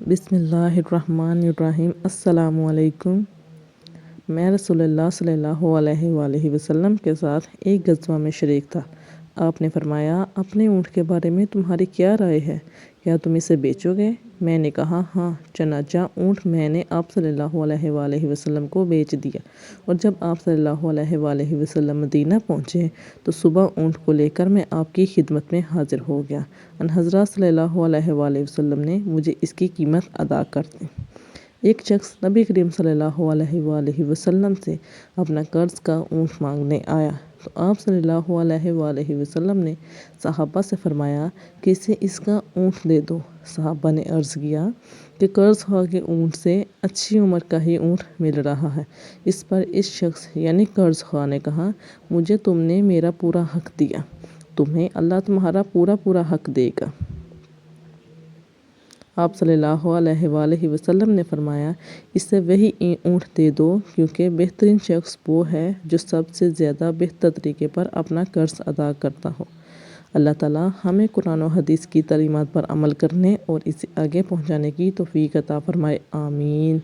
بسم اللہ الرحمن الرحیم۔ السلام علیکم۔ میں رسول اللہ صلی اللہ علیہ وآلہ وسلم کے ساتھ ایک غزوہ میں شریک تھا۔ آپ نے فرمایا، اپنے اونٹ کے بارے میں تمہاری کیا رائے ہے؟ کیا تم اسے بیچو گے؟ میں نے کہا ہاں۔ چنانچہ اونٹ میں نے آپ صلی اللہ علیہ وآلہ وسلم کو بیچ دیا، اور جب آپ صلی اللہ علیہ وآلہ وسلم مدینہ پہنچے تو صبح اونٹ کو لے کر میں آپ کی خدمت میں حاضر ہو گیا۔ ان حضرات صلی اللہ علیہ وآلہ وسلم نے مجھے اس کی قیمت ادا کر دی۔ ایک شخص نبی کریم صلی اللہ علیہ وآلہ وسلم سے اپنا قرض کا اونٹ مانگنے آیا تو آپ صلی اللہ علیہ وآلہ وسلم نے صحابہ سے فرمایا کہ اسے اس کا اونٹ دے دو۔ صحابہ نے عرض کیا کہ قرض خواہ کے اونٹ سے اچھی عمر کا ہی اونٹ مل رہا ہے۔ اس پر اس شخص یعنی قرض خواہ نے کہا، مجھے تم نے میرا پورا حق دیا، تمہیں اللہ تمہارا پورا حق دے گا۔ آپ صلی اللہ علیہ وآلہ وسلم نے فرمایا، اسے وہی اونٹ دے دو، کیونکہ بہترین شخص وہ ہے جو سب سے زیادہ بہتر طریقے پر اپنا قرض ادا کرتا ہو۔ اللہ تعالیٰ ہمیں قرآن و حدیث کی تعلیمات پر عمل کرنے اور اسے آگے پہنچانے کی توفیق عطا فرمائے، آمین۔